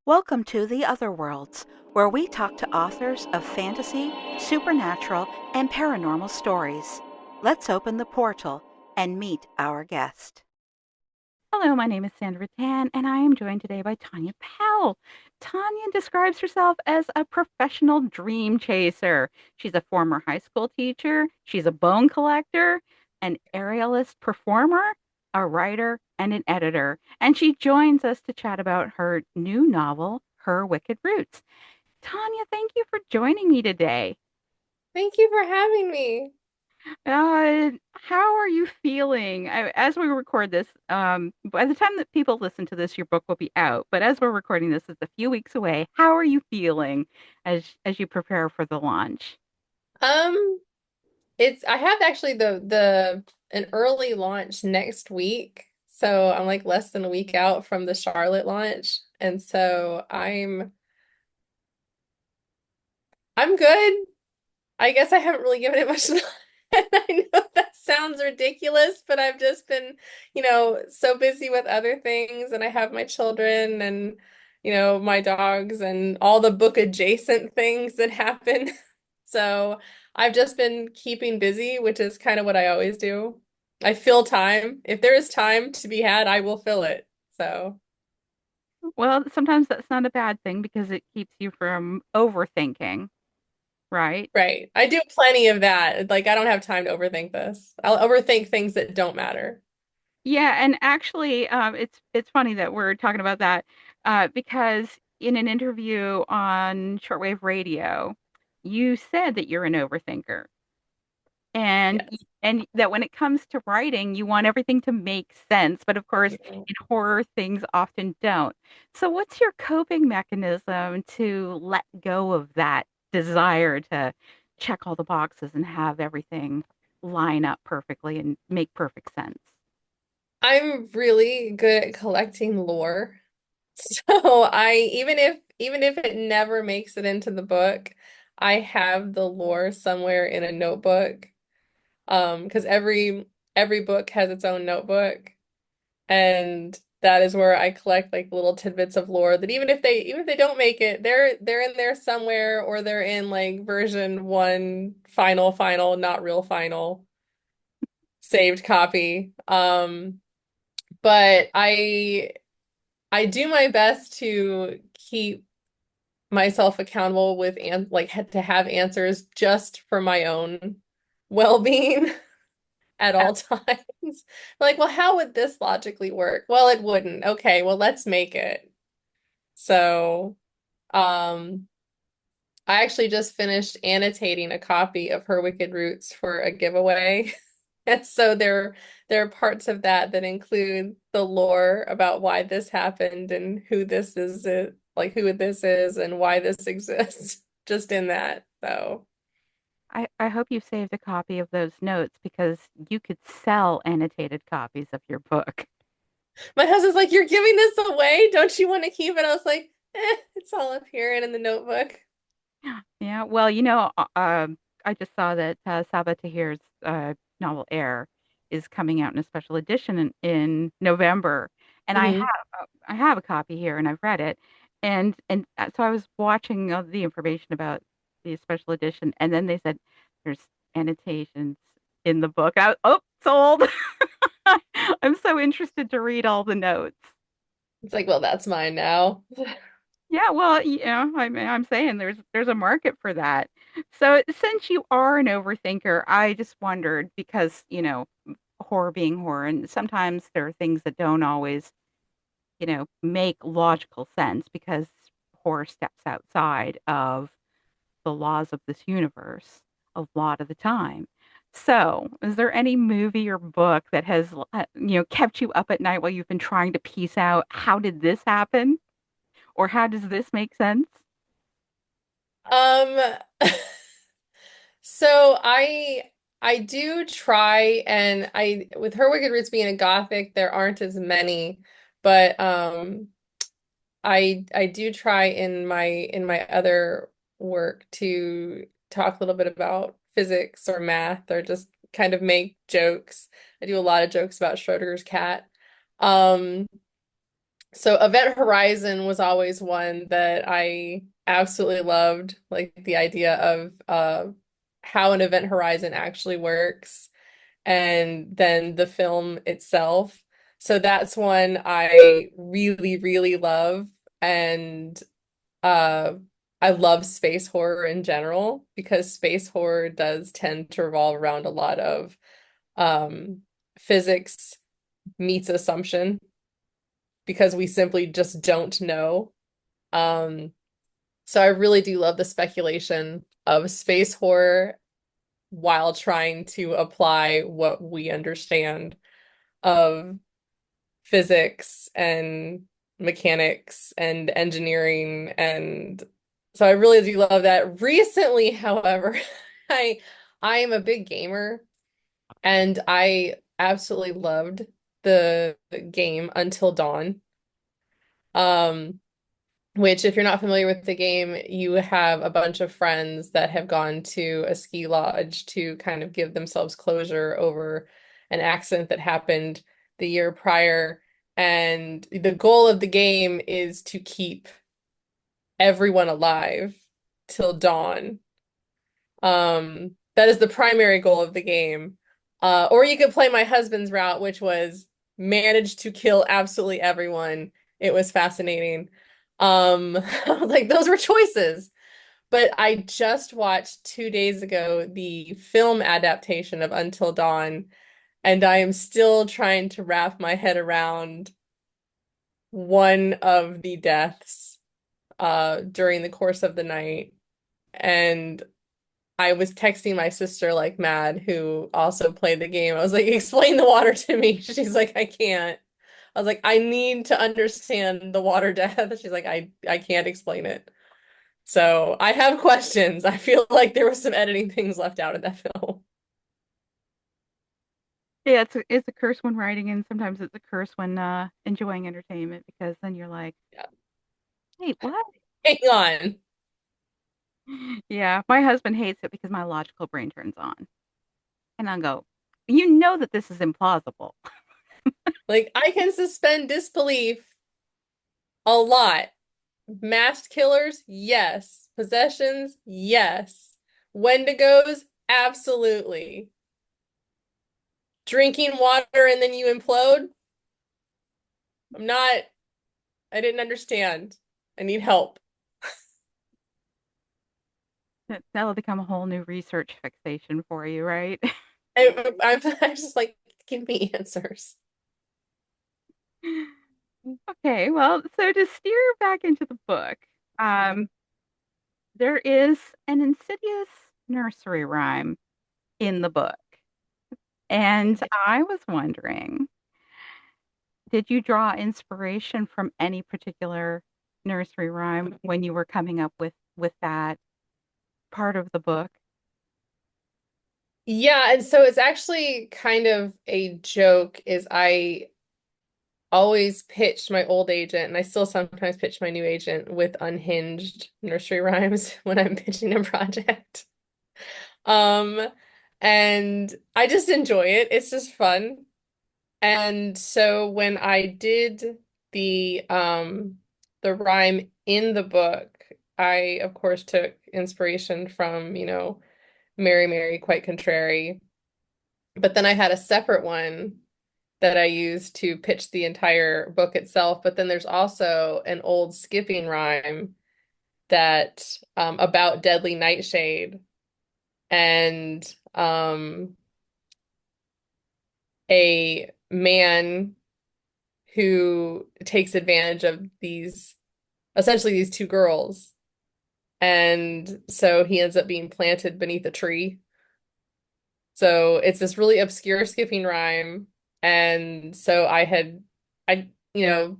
Welcome to The Other Worlds, where we talk to authors of fantasy, supernatural, and paranormal stories. Let's open the portal and meet our guest. Hello, my name is Sandra Tan, and I am joined today by Tanya Pell. Tanya describes herself as a professional dream chaser. She's a former high school teacher, she's a bone collector, an aerialist performer, a writer, and an editor. And she joins us to chat about her new novel, Her Wicked Roots. Tanya, thank you for joining me today. Thank you for having me. How are you feeling? As we record this, by the time that people listen to this, your book will be out. But as we're recording this, it's a few weeks away. How are you feeling as you prepare for the launch? Um, I have actually the an early launch next week. So I'm like less than a week out from the Charlotte launch. And so I'm good. I guess I haven't really given it much thought. I know that sounds ridiculous, but I've just been, so busy with other things, and I have my children and, my dogs and all the book adjacent things that happen. So I've just been keeping busy, which is kind of what I always do. I fill time. If there is time to be had, I will fill it. So, Well, sometimes that's not a bad thing because it keeps you from overthinking, right? right. I do plenty of that. Like, I don't have time to overthink this. I'll overthink things that don't matter. Yeah, and actually, it's funny that we're talking about that because in an interview on shortwave radio, you said that you're an overthinker. and Yes. and that when it comes to writing, you want everything to make sense, but of course in horror things often don't. So what's your coping mechanism to let go of that desire to check all the boxes and have everything line up perfectly and make perfect sense? I'm really good at collecting lore. So even if it never makes it into the book, I have the lore somewhere in a notebook. Because every book has its own notebook, and that is where I collect like little tidbits of lore that even if they don't make it, they're in there somewhere, or they're in like version one, final, not real final, saved copy. But I do my best to keep myself accountable with and like had to have answers just for my own well-being at all times. Like, well, how would this logically work? Well, it wouldn't. Okay, well, let's make it. So, um, I actually just finished annotating a copy of Her Wicked Roots for a giveaway. And so there are parts of that that include the lore about why this happened and who this is, like who this is and why this exists, just in that. So I hope you saved a copy of those notes because you could sell annotated copies of your book. my husband's like, "You're giving this away? Don't you want to keep it?" I was like, it's all up here and in the notebook. Yeah, well, I just saw that Sabaa Tahir's novel Air is coming out in a special edition in November, and Hmm. I have a copy here, and I've read it, and so I was watching the information about the special edition, and then they said there's annotations in the book. Oh, sold! I'm so interested to read all the notes. It's like, well, that's mine now. Yeah, well, I'm saying there's a market for that. So since you are an overthinker, I just wondered because, horror being horror, and sometimes there are things that don't always, make logical sense because horror steps outside of the laws of this universe a lot of the time. So, is there any movie or book that has, kept you up at night while you've been trying to piece out how did this happen? Or how does this make sense? Um, so I do try, and I with Her Wicked Roots being a gothic, there aren't as many, but I do try in my other work to talk a little bit about physics or math or just kind of make jokes. I do a lot of jokes about Schrodinger's cat. Um So Event Horizon was always one that I absolutely loved, like the idea of how an event horizon actually works, and then the film itself. So that's one I really, really love. And uh, I love space horror in general because space horror does tend to revolve around a lot of um, physics meets assumption because we simply just don't know. Um, so I really do love the speculation of space horror while trying to apply what we understand of physics and mechanics and engineering. And so I really do love that. Recently, however, I I am a big gamer and I absolutely loved the game Until Dawn. Um, which, if you're not familiar with the game, you have a bunch of friends that have gone to a ski lodge to kind of give themselves closure over an accident that happened the year prior. And the goal of the game is to keep everyone alive till dawn. That is the primary goal of the game. Or you could play my husband's route, which was manage to kill absolutely everyone. It was fascinating. Like those were choices. But I just watched 2 days ago the film adaptation of Until Dawn, and I am still trying to wrap my head around one of the deaths during the course of the night. And I was texting my sister like mad, who also played the game. I was like, explain the water to me. She's like, I can't. I was like, I need to understand the water death. She's like, I can't explain it. So I have questions. I feel like there was some editing things left out of that film. Yeah, it's a curse when writing, and sometimes it's a curse when enjoying entertainment because then you're like, Yeah. wait, what? Hang on. Yeah, my husband hates it because my logical brain turns on, and I go, you know that this is implausible. Like I can suspend disbelief a lot. Masked killers, yes. Possessions, yes. Wendigos, absolutely. Drinking water and then you implode? I'm not, I didn't understand. I need help. That'll become a whole new research fixation for you, right? I'm just like, give me answers. Okay, well, so to steer back into the book, um, there is an insidious nursery rhyme in the book. And I was wondering, did you draw inspiration from any particular nursery rhyme when you were coming up with that part of the book? Yeah, and so it's actually kind of a joke is I always pitched my old agent, and I still sometimes pitch my new agent with unhinged nursery rhymes when I'm pitching a project. Um, and I just enjoy it. It's just fun. And so when I did the rhyme in the book, I of course took inspiration from, Mary Mary Quite Contrary. But then I had a separate one that I used to pitch the entire book itself. But then there's also an old skipping rhyme that about Deadly Nightshade and a man who takes advantage of essentially these two girls. And so he ends up being planted beneath a tree. So it's this really obscure skipping rhyme. And so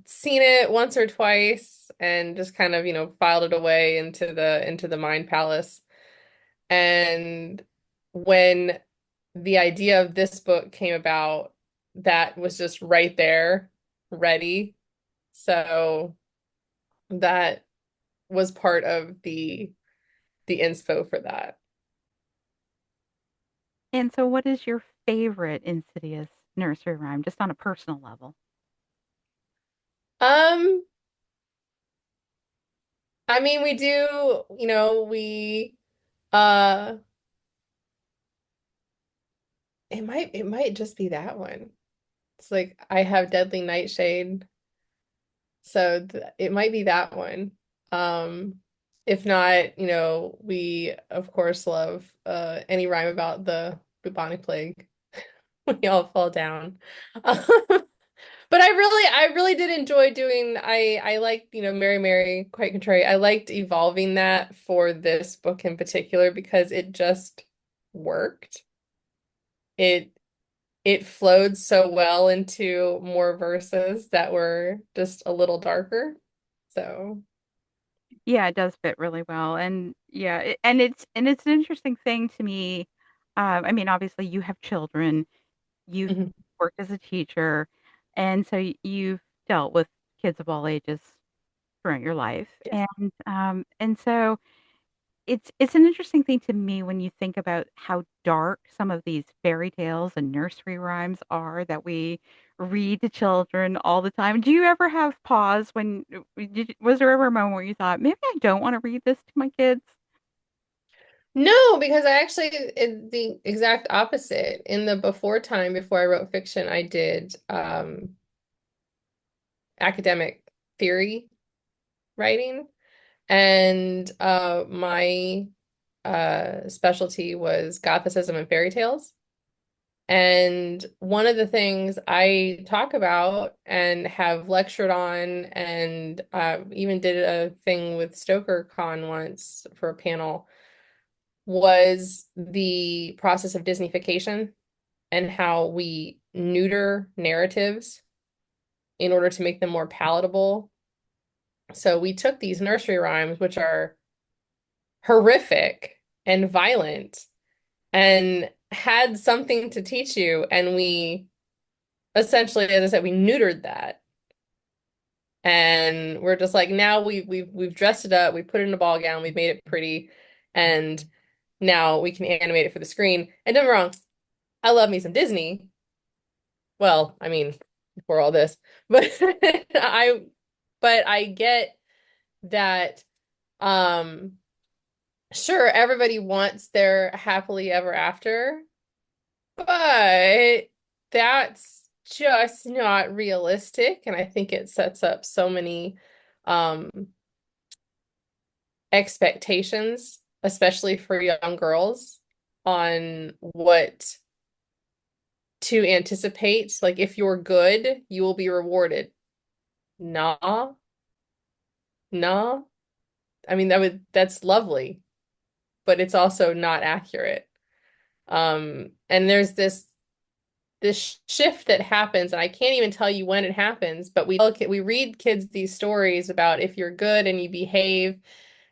seen it once or twice and just kind of, filed it away into the mind palace. And when the idea of this book came about, that was just right there, ready. So that was part of the inspo for that. And so what is your favorite insidious nursery rhyme, just on a personal level? Um, I mean, we do, uh it might just be that one. It's like I have deadly nightshade, so th it might be that one. Um, if not, we of course love any rhyme about the bubonic plague. We all fall down. But I really did enjoy doing I liked, Mary Mary quite contrary. I liked evolving that for this book in particular because it just worked. It it flowed so well into more verses that were just a little darker. So, Yeah, it does fit really well, and yeah, it's an interesting thing to me. I mean, obviously, you have children, you've mhm. worked as a teacher, and so you've dealt with kids of all ages throughout your life, Yes. and so it's an interesting thing to me when you think about how dark some of these fairy tales and nursery rhymes are that we read to children all the time. Do you ever have pause when was there ever a moment where you thought, maybe I don't want to read this to my kids? No, because I actually the exact opposite. In the before time, before I wrote fiction, I did academic theory writing. And my specialty was Gothicism and fairy tales. And one of the things I talk about and have lectured on, and even did a thing with Stoker Con once for a panel, was the process of Disneyfication and how we neuter narratives in order to make them more palatable. So we took these nursery rhymes, which are horrific and violent, and had something to teach you, and we essentially, as I said, we neutered that. And we're just like, now we've dressed it up, we put it in a ball gown, we've made it pretty, and now we can animate it for the screen. And don't get me wrong, I love me some Disney. Well, I mean, before all this, but I but I get that um sure, everybody wants their happily ever after, but that's just not realistic. And I think it sets up so many um, expectations, especially for young girls, on what to anticipate. Like, if you're good, you will be rewarded. Nah, nah. I mean, that's lovely, but it's also not accurate. And there's this shift that happens, and I can't even tell you when it happens, but we read kids these stories about if you're good and you behave,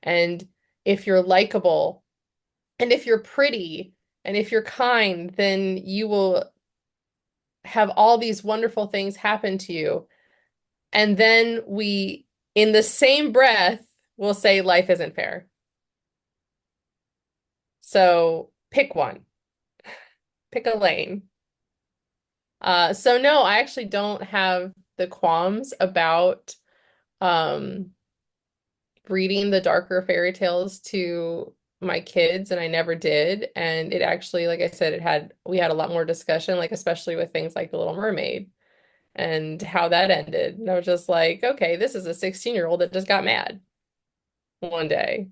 and if you're likable, and if you're pretty, and if you're kind, then you will have all these wonderful things happen to you. And then we, in the same breath, will say life isn't fair. So pick one, pick a lane. So no, I actually don't have the qualms about um reading the darker fairy tales to my kids, and I never did. And it actually, like I said, we had a lot more discussion, like especially with things like The Little Mermaid and how that ended. And I was just like, okay, this is a 16-year-old that just got mad one day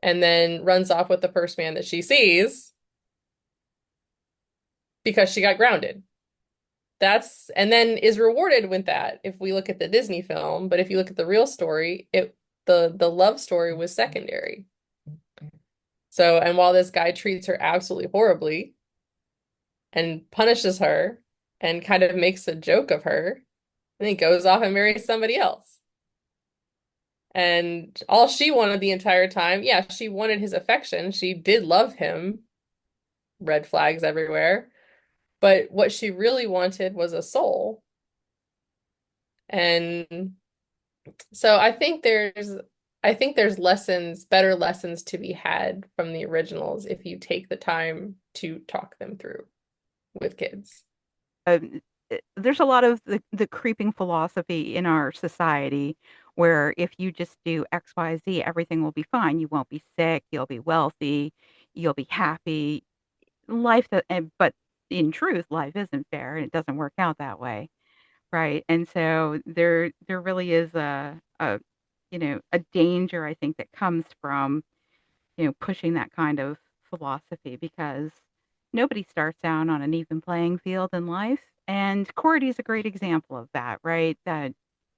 and then runs off with the first man that she sees because she got grounded. That's and then is rewarded with that if we look at the Disney film, but if you look at the real story, the love story was secondary. So, and while this guy treats her absolutely horribly and punishes her and kind of makes a joke of her, and he goes off and marries somebody else. And all she wanted the entire time, yeah, she wanted his affection. She did love him, red flags everywhere. But what she really wanted was a soul. And so I think there's better lessons to be had from the originals if you take the time to talk them through with kids. there's a lot of the creeping philosophy in our society where if you just do X, Y, Z, everything will be fine. You won't be sick, you'll be wealthy, you'll be happy. But in truth, life isn't fair and it doesn't work out that way, right? And so there really is a danger I think that comes from pushing that kind of philosophy because nobody starts out on an even playing field in life. And Cordy's a great example of that, right? That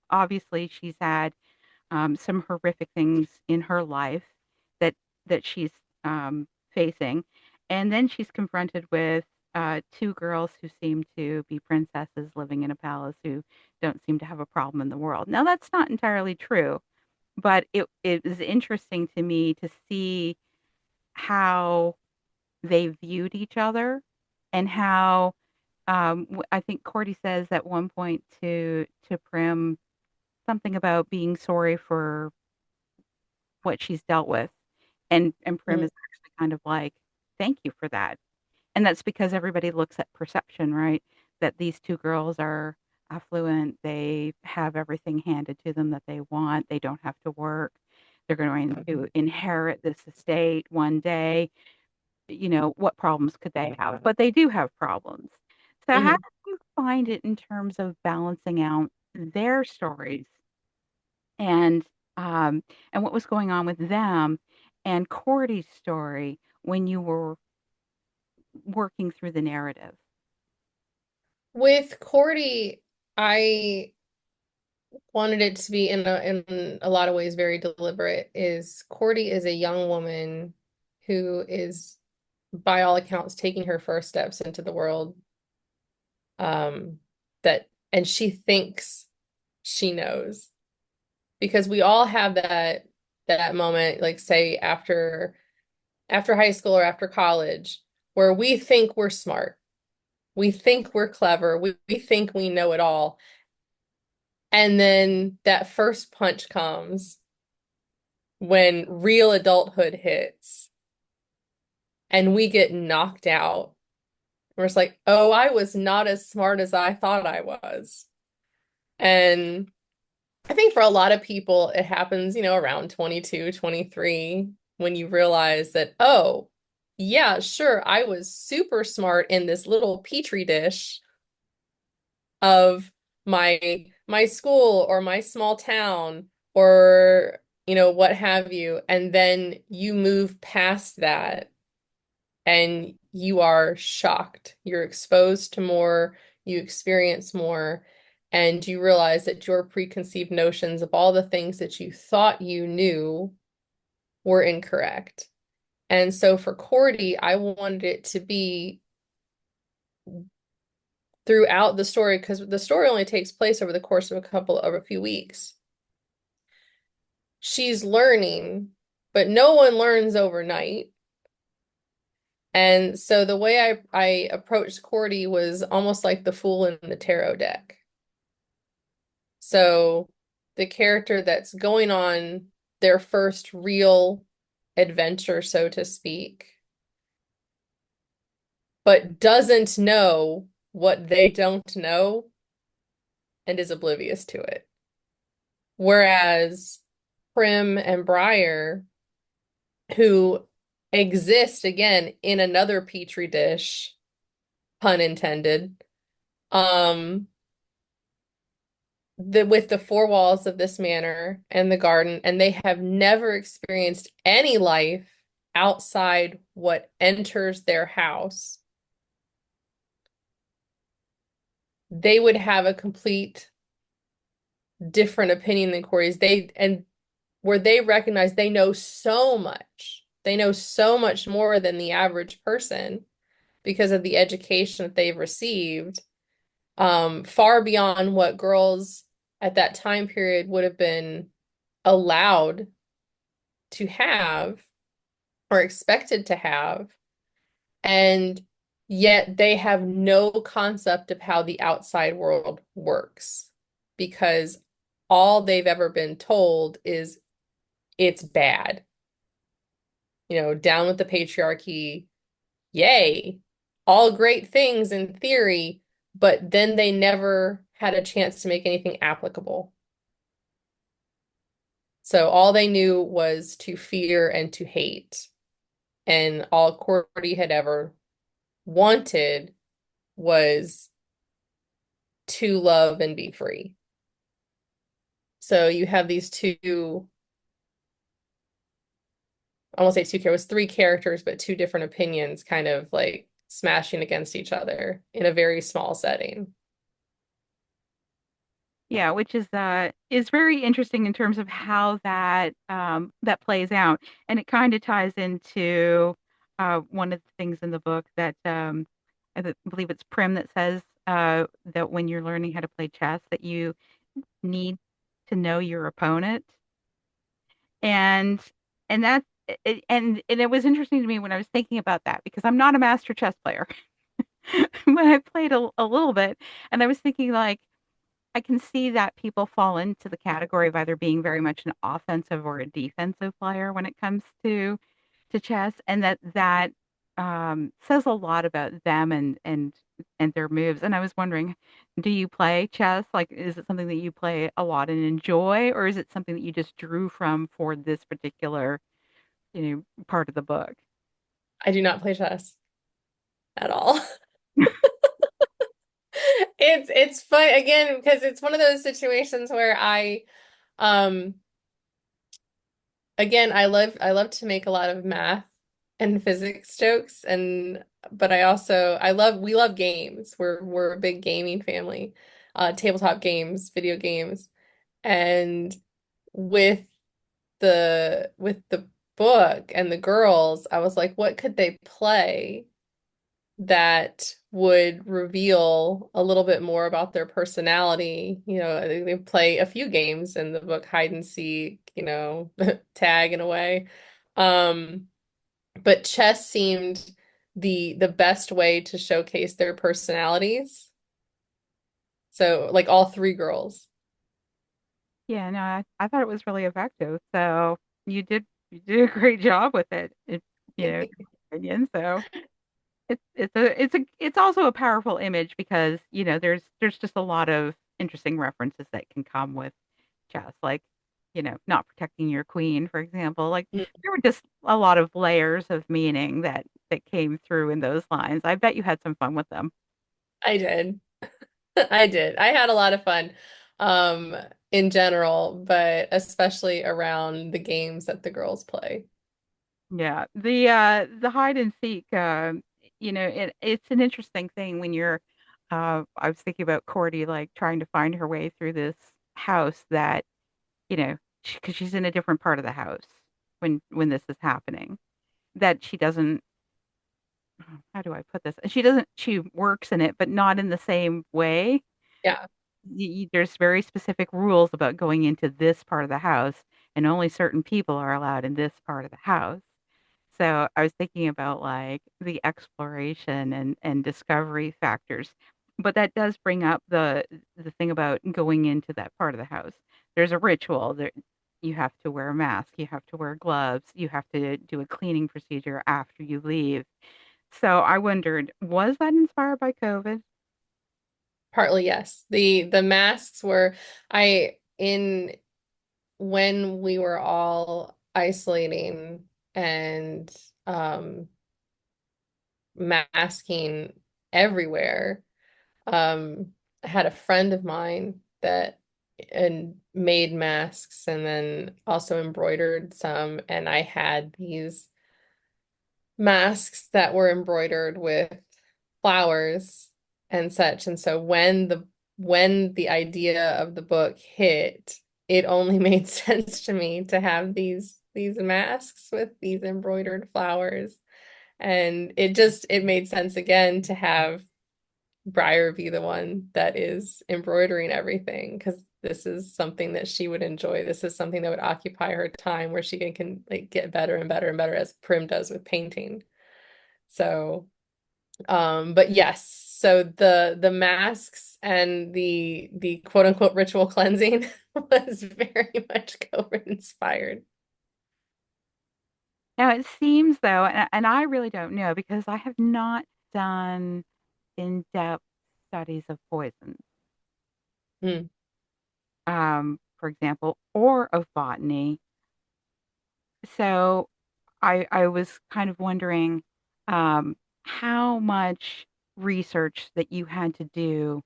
obviously she's had some horrific things in her life that she's facing, and then she's confronted with two girls who seem to be princesses living in a palace who don't seem to have a problem in the world. Now that's not entirely true, but it is interesting to me to see how they viewed each other and how I think Cordy says at one point to Prim something about being sorry for what she's dealt with, and Prim Mhm. is actually kind of like, thank you for that. And that's because everybody looks at perception, right? That these two girls are affluent, they have everything handed to them that they want, they don't have to work, they're going to inherit this estate one day. What problems could they have? But they do have problems. So how Mhm. do you find it in terms of balancing out their stories and um, and what was going on with them and Cordy's story when you were working through the narrative? With Cordy, I wanted it to be in a lot of ways very deliberate. Is Cordy is a young woman who is, by all accounts, taking her first steps into the world. Um, that and she thinks she knows because we all have that moment, like say after high school or after college, where we think we're smart, we think we're clever, we think we know it all. And then that first punch comes when real adulthood hits and we get knocked out. We're just like, oh, I was not as smart as I thought I was. And I think for a lot of people, it happens, around 22, 23, when you realize that, oh, yeah, sure, I was super smart in this little petri dish of my school or my small town or what have you, and then you move past that and you are shocked, you're exposed to more, you experience more, and you realize that your preconceived notions of all the things that you thought you knew were incorrect. And so for Cordy, I wanted it to be throughout the story because the story only takes place over the course of a few weeks. She's learning, but no one learns overnight. And so the way I approached Cordy was almost like the fool in the tarot deck. So the character that's going on their first real adventure, so to speak, but doesn't know what they don't know and is oblivious to it. Whereas Prim and Briar, who exist again in another petri dish, pun intended, um, with the four walls of this manor and the garden, and they have never experienced any life outside what enters their house, they would have a complete different opinion than Corey's. Where they recognize they know so much. They know so much more than the average person because of the education that they've received, far beyond what girls at that time period would have been allowed to have or expected to have. And yet they have no concept of how the outside world works because all they've ever been told is it's bad. Down with the patriarchy, yay. All great things in theory, but then they never had a chance to make anything applicable. So all they knew was to fear and to hate. And all Cordy had ever wanted was to love and be free. So you have these two, I won't say two characters, three characters, but two different opinions kind of like smashing against each other in a very small setting. Yeah, which is very interesting in terms of how that plays out, and it kind of ties into one of the things in the book that believe it's Prim that says that when you're learning how to play chess, that you need to know your opponent, and that and it was interesting to me when I was thinking about that because I'm not a master chess player, but I played a little bit, and I was thinking like I can see that people fall into the category of either being very much an offensive or a defensive player when it comes to chess, and that says a lot about them and their moves. And I was wondering, do you play chess? Like, is it something that you play a lot and enjoy, or is it something that you just drew from for this particular, part of the book? I do not play chess at all. It's fun again because it's one of those situations where um again I love to make a lot of math and physics jokes and but I also I love we love games. We're a big gaming family. Tabletop games, video games. And with the book and the girls, I was like, what could they play that would reveal a little bit more about their personality? You know, they play a few games in the book, hide and seek, you know, tag in a way. Um, but chess seemed the best way to showcase their personalities. So, like all three girls. Yeah, no, I thought it was really effective. So you did a great job with it. In my opinion. So it's also a powerful image because there's just a lot of interesting references that can come with chess, like not protecting your queen, for example. Like there were just a lot of layers of meaning that came through in those lines. I bet you had some fun with them. I did. I did. I had a lot of fun, um, in general, but especially around the games that the girls play. Yeah, the hide and seek, it's an interesting thing when you're. I was thinking about Cordy like trying to find her way through this house that because she's in a different part of the house when this is happening. That she doesn't. How do I put this? She doesn't. She works in it, but not in the same way. Yeah, There's very specific rules about going into this part of the house, and only certain people are allowed in this part of the house. So I was thinking about like the exploration and discovery factors. But that does bring up the thing about going into that part of the house. There's a ritual. You have to wear a mask, you have to wear gloves, you have to do a cleaning procedure after you leave. So I wondered, was that inspired by COVID? partly yes. The masks were I in when we were all isolating and masking everywhere. I had a friend of mine that and made masks and then also embroidered some, and I had these masks that were embroidered with flowers and such. And so when the idea of the book hit, it only made sense to me to have these masks with these embroidered flowers. And it made sense again to have Briar be the one that is embroidering everything because this is something that she would enjoy. This is something that would occupy her time where she can like get better and better and better as Prim does with painting. So, but yes, so the masks and the quote unquote ritual cleansing was very much COVID inspired. Now it seems though, and I really don't know because I have not done in-depth studies of poisons, Mm. for example, or of botany. So I was kind of wondering how much research that you had to do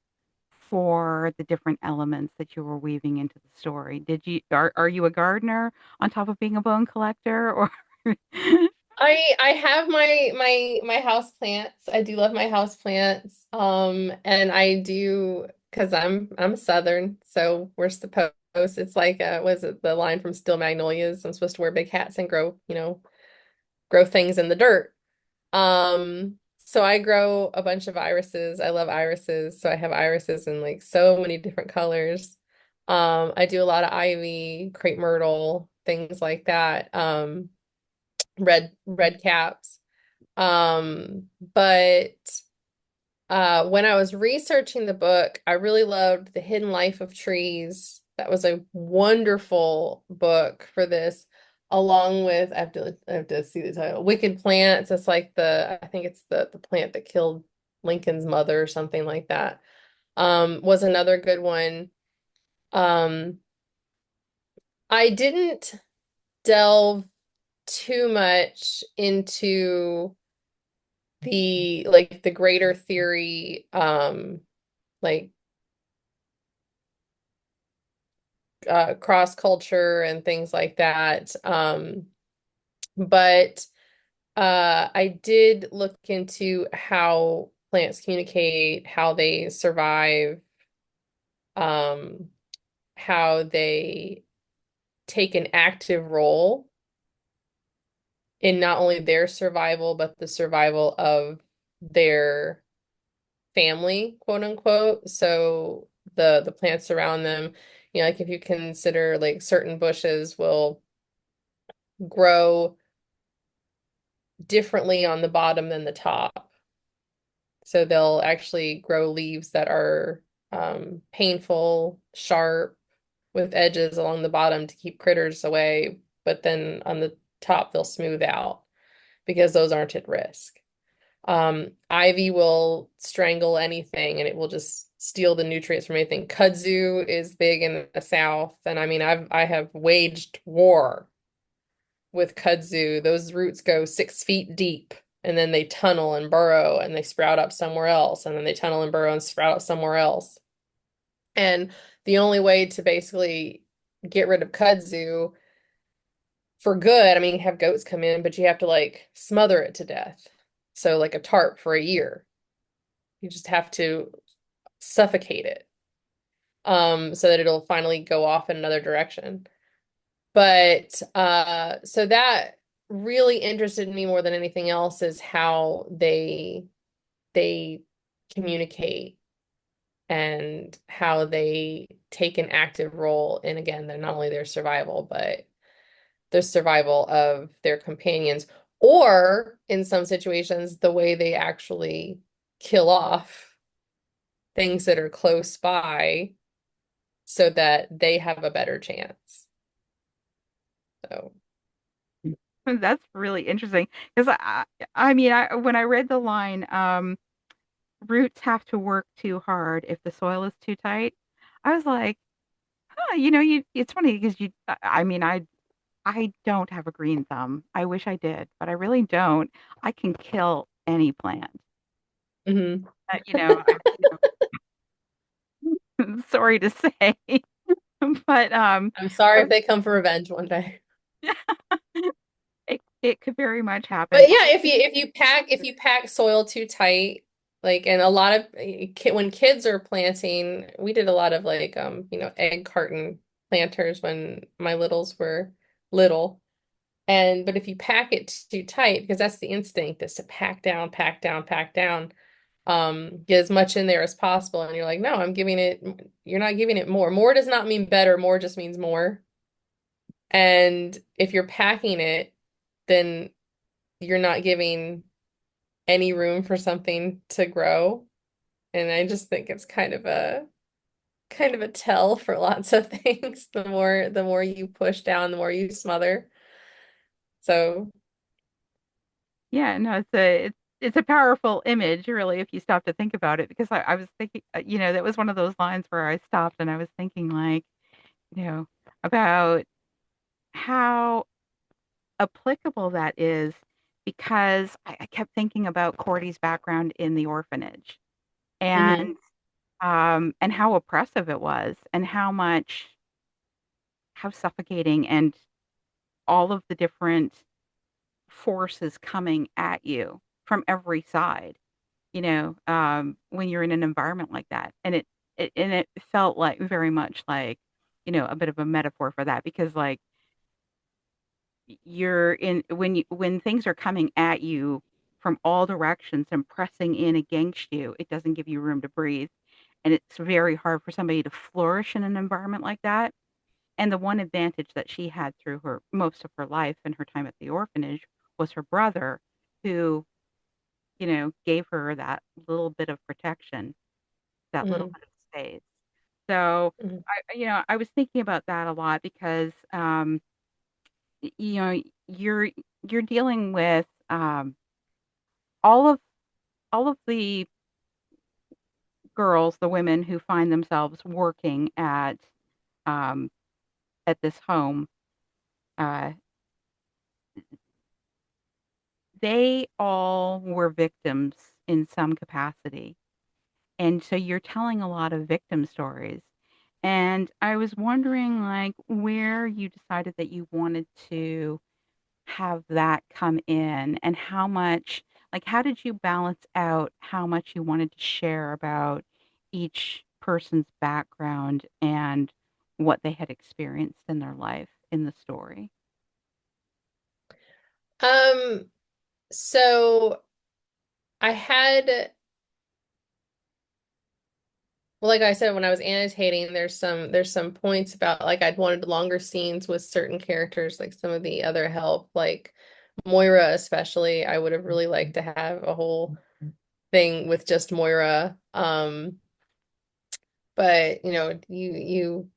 for the different elements that you were weaving into the story. Are you a gardener on top of being a bone collector or I have my house plants. I do love my house plants. And I do because I'm Southern, so we're supposed it's like was it the line from Steel Magnolias? I'm supposed to wear big hats and grow things in the dirt. So I grow a bunch of irises. I love irises, so I have irises in like so many different colors. I do a lot of ivy, crepe myrtle, things like that. Red caps. But when I was researching the book, I really loved The Hidden Life of Trees. That was a wonderful book for this, along with I have to see the title. Wicked Plants. It's like I think it's the plant that killed Lincoln's mother or something like that. Was another good one. Um, I didn't delve too much into the greater theory, like cross culture and things like that. But I did look into how plants communicate, how they survive, um, how they take an active role in not only their survival, but the survival of their family, quote unquote. So the plants around them, like if you consider like certain bushes will grow differently on the bottom than the top. So they'll actually grow leaves that are painful, sharp, with edges along the bottom to keep critters away, but then on the top they'll smooth out because those aren't at risk. Ivy will strangle anything and it will just steal the nutrients from anything. Kudzu is big in the South, and I mean I have waged war with kudzu. Those roots go 6 feet deep, and then they tunnel and burrow and they sprout up somewhere else, and then they tunnel and burrow and sprout up somewhere else. And the only way to basically get rid of kudzu for good, I mean, have goats come in, but you have to like smother it to death. So like a tarp for a year. You just have to suffocate it, so that it'll finally go off in another direction. But so that really interested me more than anything else is how they communicate and how they take an active role in, again, they're not only their survival, but the survival of their companions, or in some situations, the way they actually kill off things that are close by so that they have a better chance. So, that's really interesting because I mean when I read the line roots have to work too hard if the soil is too tight. I was like, huh, it's funny because I mean I don't have a green thumb. I wish I did, but I really don't. I can kill any plant. mhm. Sorry to say, but I'm sorry I if they come for revenge one day. it could very much happen. But yeah, if you pack soil too tight, like, and a lot of when kids are planting, we did a lot of like egg carton planters when my littles were little. And but if you pack it too tight, because that's the instinct is to pack down, pack down, pack down, get as much in there as possible. And you're like, no, you're not giving it more. More does not mean better, more just means more. And if you're packing it, then you're not giving any room for something to grow. And I just think it's kind of a tell for lots of things. The more you push down, the more you smother. So Yeah, no, it's a powerful image, really, if you stop to think about it. Because I was thinking, that was one of those lines where I stopped and I was thinking, like, you know, about how applicable that is, because I kept thinking about Cordy's background in the orphanage Hmm. and how oppressive it was, and how suffocating, and all of the different forces coming at you from every side, when you're in an environment like that. And it felt like very much like, a bit of a metaphor for that, because like you're in when things are coming at you from all directions and pressing in against you, it doesn't give you room to breathe. And it's very hard for somebody to flourish in an environment like that. And the one advantage that she had through her most of her life and her time at the orphanage was her brother, who, gave her that little bit of protection, that little Hmm. bit of space. So Hmm. I was thinking about that a lot, because you know, you're dealing with all of the girls, the women who find themselves working um, at this home. Uh, they all were victims in some capacity. And so you're telling a lot of victim stories. And I was wondering, like, where you decided that you wanted to have that come in, and how much, like, how did you balance out how much you wanted to share about each person's background and what they had experienced in their life in the story? Um, so I had, well, like I said, when I was annotating, there's some points about like I'd wanted longer scenes with certain characters, like some of the other help, like Moira especially. I would have really liked to have a whole thing with just Moira. But you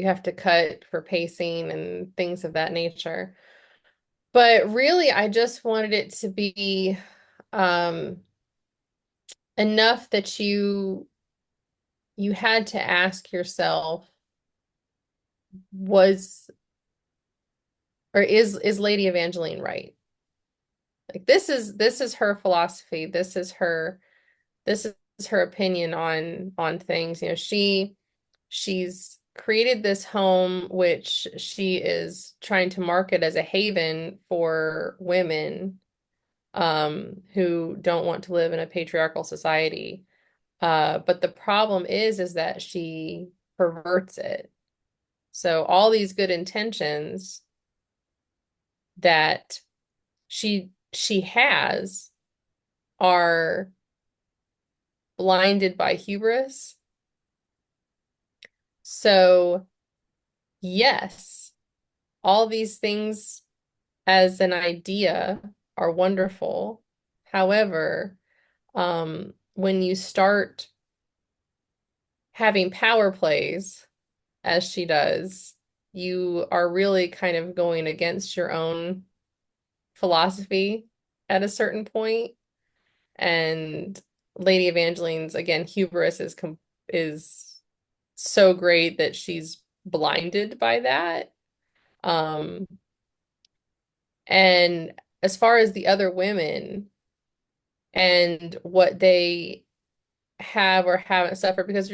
have to cut for pacing and things of that nature. But really, I just wanted it to be um enough that you had to ask yourself, was or is Lady Evangeline right? Like this is her philosophy. This is her opinion on things. She's created this home which she is trying to market as a haven for women who don't want to live in a patriarchal society. But the problem is that she perverts it. So all these good intentions that she has are blinded by hubris. So yes, all these things as an idea are wonderful. However, when you start having power plays, as she does, you are really kind of going against your own philosophy at a certain point. And Lady Evangeline's, again, hubris is so great that she's blinded by that. Um, and as far as the other women and what they have or haven't suffered, because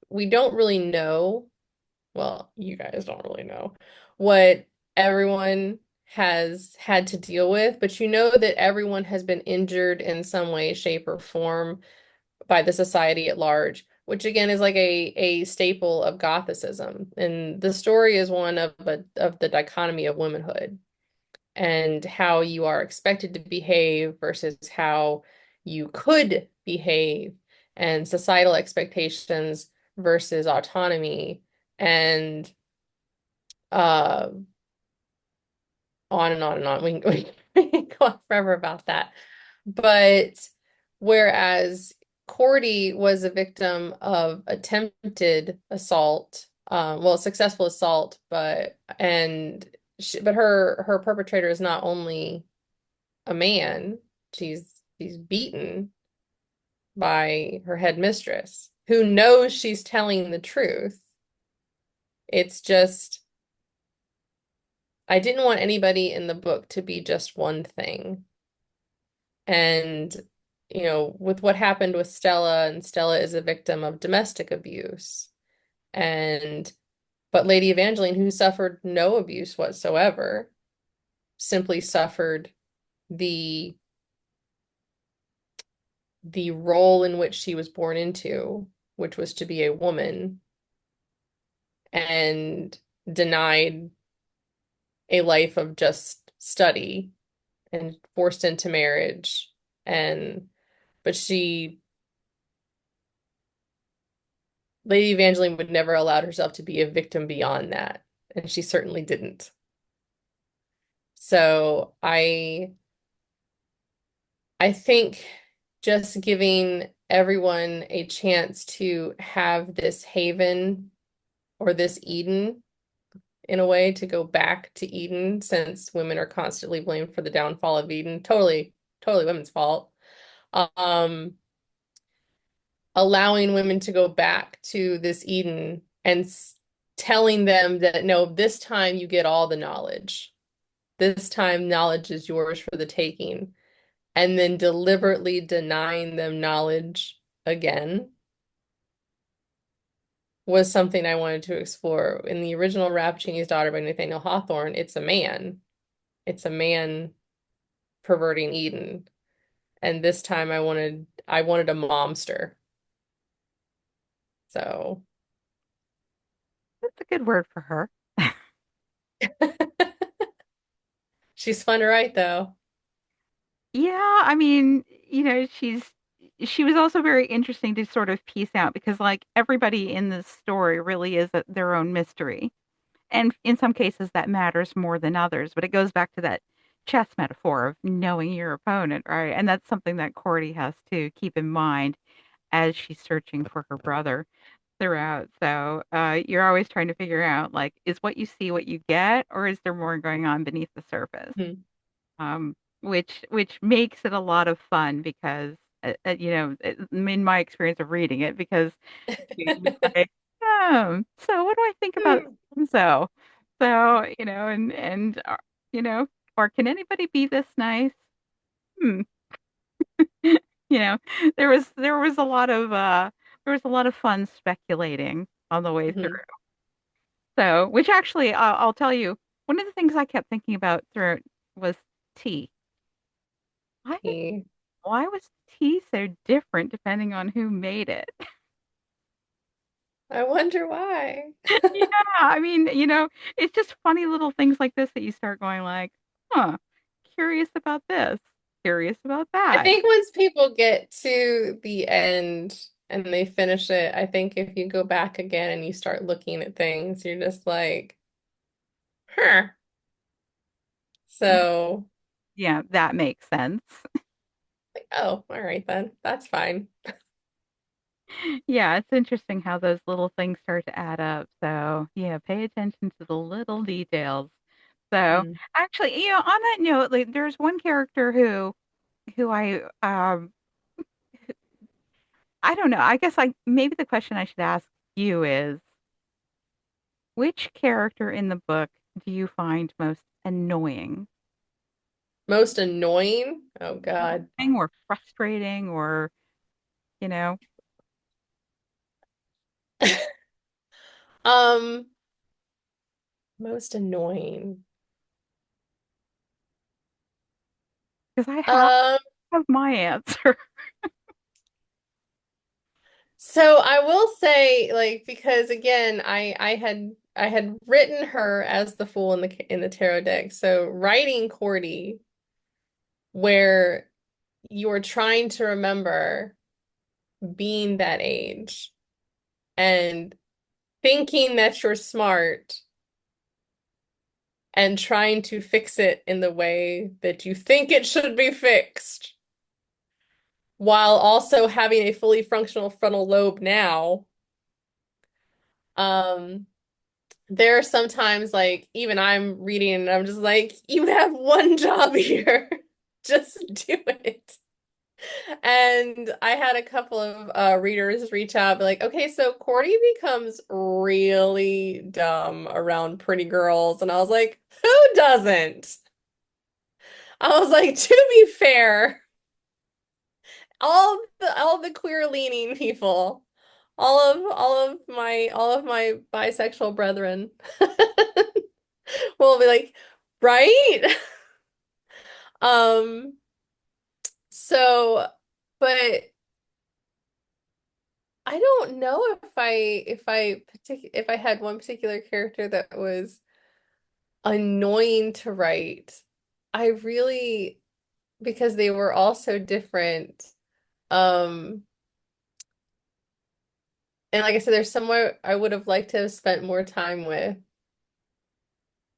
we don't really know, well, you guys don't really know what everyone has had to deal with, but you know that everyone has been injured in some way, shape, or form by the society at large, which again is like a staple of Gothicism. And the story is one of the dichotomy of womanhood and how you are expected to behave versus how you could behave, and societal expectations versus autonomy, and uh on and on and on. We can go on forever about that. But whereas Cordy was a victim of attempted assault, well, successful assault, but her perpetrator is not only a man, she's She's beaten by her headmistress, who knows she's telling the truth. It's just, I didn't want anybody in the book to be just one thing. And, with what happened with Stella, and Stella is a victim of domestic abuse. And, but Lady Evangeline, who suffered no abuse whatsoever, simply suffered the the role in which she was born into, which was to be a woman, and denied a life of just study and forced into marriage. And but Lady Evangeline would never allow herself to be a victim beyond that, and she certainly didn't. So I think just giving everyone a chance to have this haven or this Eden, in a way, to go back to Eden, since women are constantly blamed for the downfall of Eden. Totally, totally women's fault. Um, Allowing women to go back to this Eden and telling them that no, this time you get all the knowledge. This time knowledge is yours for the taking. And then deliberately denying them knowledge again was something I wanted to explore. In the original Rappaccini's Daughter by Nathaniel Hawthorne, it's a man. It's a man perverting Eden. And this time I wanted a momster. So That's a good word for her. she's fun to write though. Yeah, I mean, she was also very interesting to sort of piece out because like everybody in this story really is their own mystery. And in some cases that matters more than others, but it goes back to that chess metaphor of knowing your opponent, right? And that's something that Cordy has to keep in mind as she's searching for her brother throughout. So you're always trying to figure out like, is what you see what you get, or is there more going on beneath the surface? Hmm. Which makes it a lot of fun because in my experience of reading it, because you say, oh, so what do I think about so? So, you know, or can anybody be this nice? Hmm. You know, there was a lot of fun speculating on the way through. Mhm. So, which actually, I'll tell you, one of the things I kept thinking about through it was tea. Why did He- why was tea so different depending on who made it? I wonder why. Yeah, I mean, it's just funny little things like this that you start going like, huh, curious about this, curious about I that. think once people get to the end and they finish it, I think if you go back again and you start looking at things, you're just like, huh. So, Yeah, that makes sense. like, oh, all right then. That's fine. Yeah, it's interesting how those little things start to add up. So, yeah, pay attention to the little details. So, Mhm. actually, on that note, like, there's one character who I don't know. I guess maybe the question I should ask you is, which character in the book do you find most annoying? Most annoying? Oh God. Or frustrating or, you know, Um, Most annoying. because I Um, have my answer. so I will say, like, because again, I had written her as the fool in the tarot deck. So writing Cordy, where you're trying to remember being that age and thinking that you're smart and trying to fix it in the way that you think it should be fixed, while also having a fully functional frontal lobe now. Um, there are sometimes like even I'm reading and I'm just like, you have one job here. Just do it. And I had a couple of readers reach out, be like, okay, so Cordy becomes really dumb around pretty girls. And I was like, who doesn't? I was like, to be fair, all the queer leaning people, all of my bisexual brethren will be like, right? Um, so, but I don't know if I had one particular character that was annoying to write. I really because they were all so different. Um, and like I said, there's someone I would have liked to have spent more time with.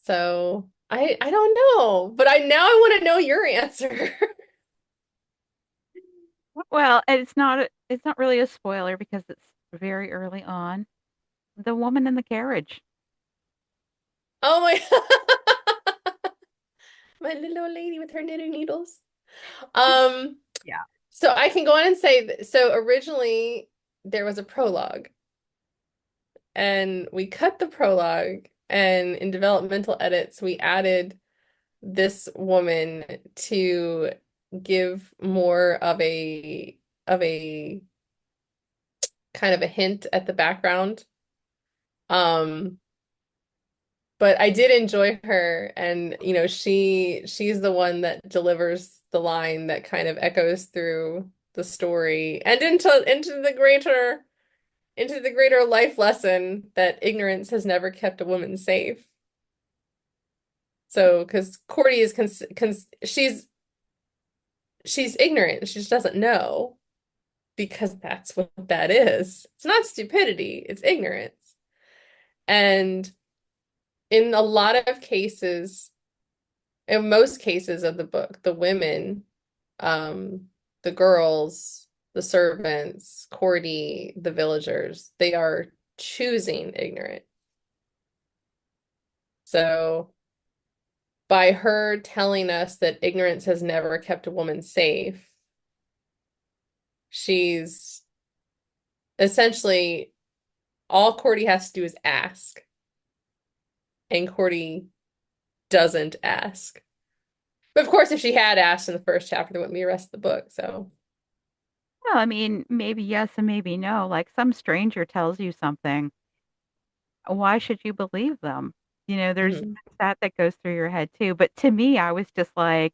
So I don't know, but I now I want to know your answer. Well, and it's not really a spoiler because it's very early on. The woman in the carriage. Oh my my little old lady with her knitting needles. Um, Yeah. so I can go on and say so originally there was a prologue and we cut the prologue and in developmental edits we added this woman to give more of a kind of a hint at the background. Um, but I did enjoy her and she's the one that delivers the line that kind of echoes through the story and into the greater life lesson that ignorance has never kept a woman safe. So, because Cordy is she's ignorant, she just doesn't know because that's what that is. It's not stupidity, it's ignorance. And in a lot of cases, in most cases of the book, the women, um, the girls, the servants, Cordy, the villagers, they are choosing ignorant. So by her telling us that ignorance has never kept a woman safe, she's essentially all Cordy has to do is ask, and Cordy doesn't ask. But of course, if she had asked in the first chapter, there wouldn't be the rest of the book. So, Well, I mean, maybe yes and maybe no. Like some stranger tells you something, why should you believe them? There's mhm. that goes through your head too. But to me, I was just like,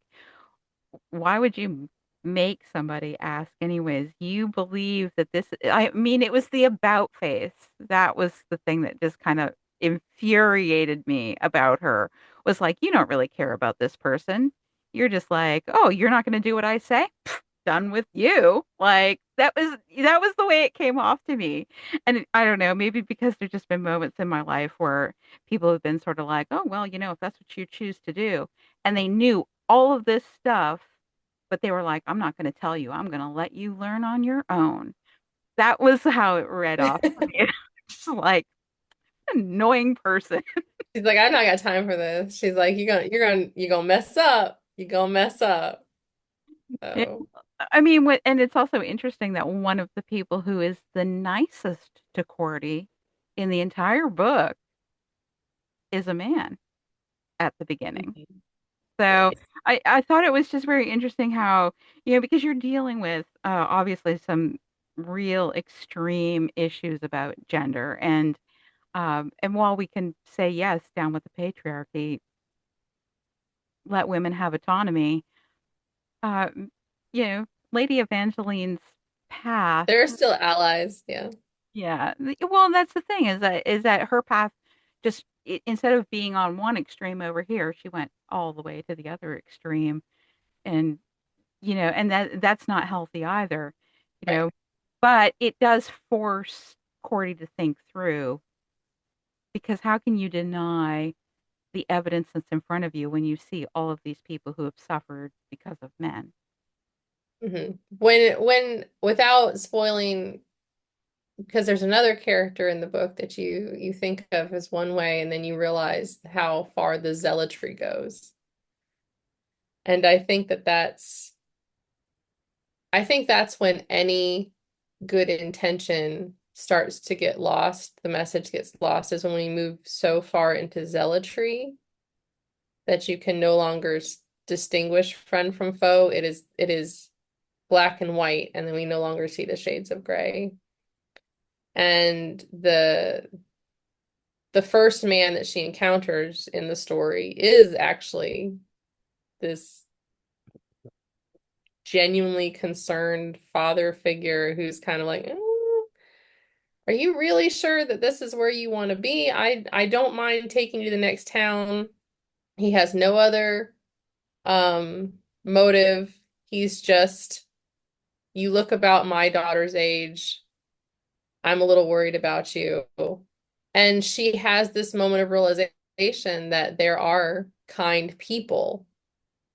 why would you make somebody ask anyways? You believe that I mean, it was the about face. That was the thing that just kind of infuriated me about her. Was like, you don't really care about this person. You're just like, oh, you're not going to do what I say? Done with you. Like that was the way it came off to me. And I don't know, maybe because there's just been moments in my life where people have been sort of like, oh, well, if that's what you choose to do. And they knew all of this stuff, but they were like, I'm not going to tell you. I'm going to let you learn on your own. That was how it read off to me. Just like annoying person. She's like, I've not got time for this. She's like, you're gonna mess up. You're gonna mess up. Yeah. So, I mean, and it's also interesting that one of the people who is the nicest to Cordy in the entire book is a man at the beginning. mhm. So Right. I thought it was just very interesting how, because you're dealing with obviously some real extreme issues about gender. And while we can say, yes, down with the patriarchy, let women have autonomy, uh, you know, Lady Evangeline's path. They're still allies. Yeah. Yeah. Well, that's the thing is that her path just instead of being on one extreme over here, she went all the way to the other extreme. And, and that's not healthy either, you Right. know, but it does force Cordy to think through because how can you deny the evidence that's in front of you when you see all of these people who have suffered because of men? When without spoiling, because there's another character in the book that you think of as one way, and then you realize how far the zealotry goes. And I think that I think that's when any good intention starts to get lost, the message gets lost, is when we move so far into zealotry that you can no longer distinguish friend from foe. It is black and white, and then we no longer see the shades of gray. And the first man that she encounters in the story is actually this genuinely concerned father figure who's kind of like, are you really sure that this is where you want to be? I don't mind taking you to the next town. He has no other motive. He's just, you look about my daughter's age. I'm a little worried about you. And she has this moment of realization that there are kind people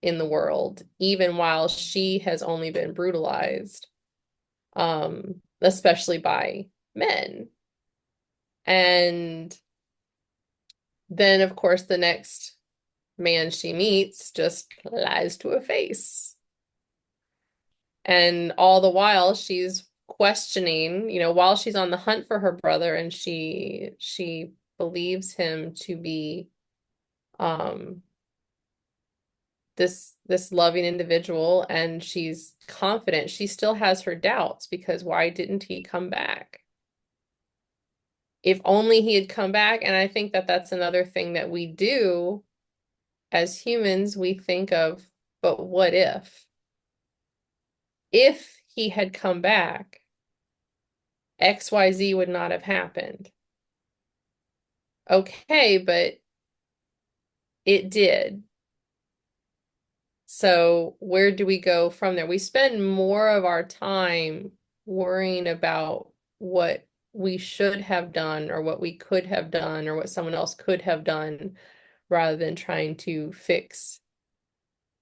in the world, even while she has only been brutalized, especially by men. And then, of course, the next man she meets just lies to her face. And all the while she's questioning, while she's on the hunt for her brother, and she believes him to be um this loving individual, and she's confident. She still has her doubts, because why didn't he come back? If only he had come back. And I think that that's another thing that we do as humans. We think of, but what if? If he had come back, XYZ would not have happened. Okay, but it did. So where do we go from there? We spend more of our time worrying about what we should have done, or what we could have done, or what someone else could have done, rather than trying to fix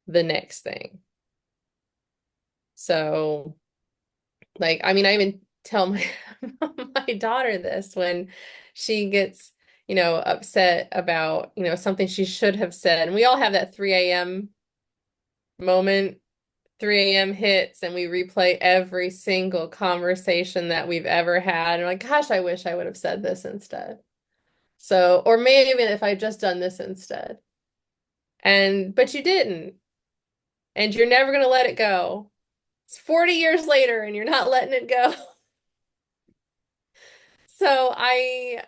the next thing. So, like, I mean, I even tell my my daughter this when she gets, upset about, something she should have said. And we all have that 3 a.m. moment. 3 a.m. hits, and we replay every single conversation that we've ever had. And I'm like, gosh, I wish I would have said this instead. So, or maybe if I just done this instead. But you didn't. And you're never going to let it go. It's 40 years later and you're not letting it go. So I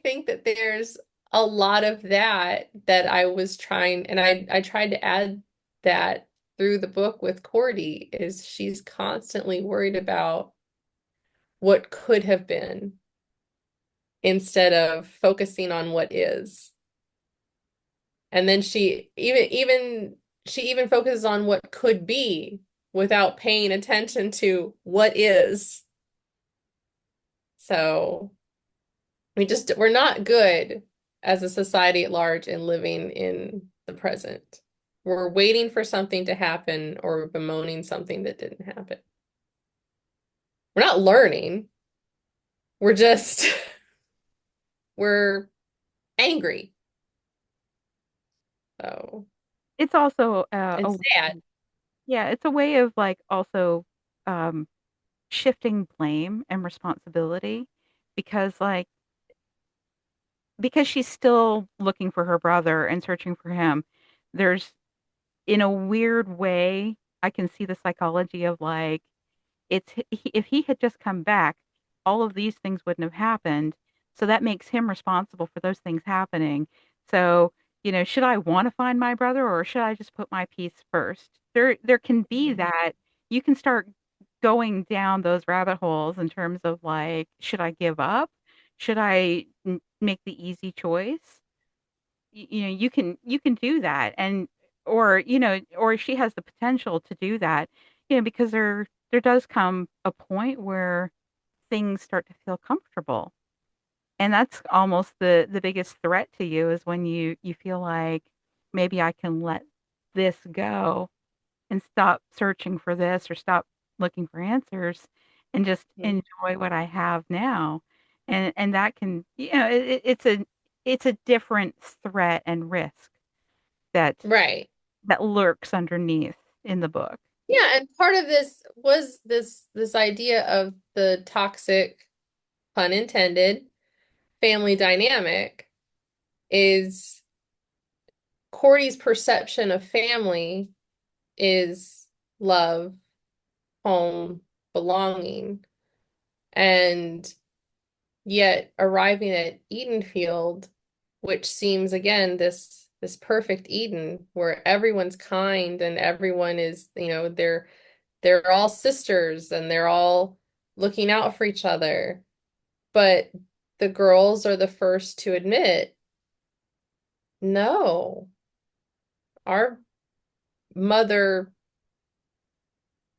think that there's a lot of that I was trying, and I tried to add that through the book with Cordy, is she's constantly worried about what could have been instead of focusing on what is. And then she even focuses on what could be without paying attention to what is. So we're not good as a society at large in living in the present. We're waiting for something to happen, or bemoaning something that didn't happen. We're not learning. We're just we're angry. So, It's also and sad. yeah, it's a way of like also um, shifting blame and responsibility because like because she's still looking for her brother and searching for him. There's in a weird way, I can see the psychology of like if he had just come back, all of these things wouldn't have happened. So that makes him responsible for those things happening. So, should I want to find my brother or should I just put my peace first? There can be that you can start going down those rabbit holes in terms of like, should I give up? Should I make the easy choice? You can do that and or she has the potential to do that because there does come a point where things start to feel comfortable, and that's almost the biggest threat to you is when you feel like maybe I can let this go and stop searching for this or stop looking for answers and just Mhm. enjoy what I have now. And that can, it's a different threat and risk that Right. that lurks underneath in the book. Yeah, and part of this was this idea of the toxic, pun intended, family dynamic is Cordy's perception of family is love, home, belonging, and yet arriving at Edenfield, which seems again this perfect Eden where everyone's kind and everyone is, they're all sisters and they're all looking out for each other. But the girls are the first to admit, no, our mother,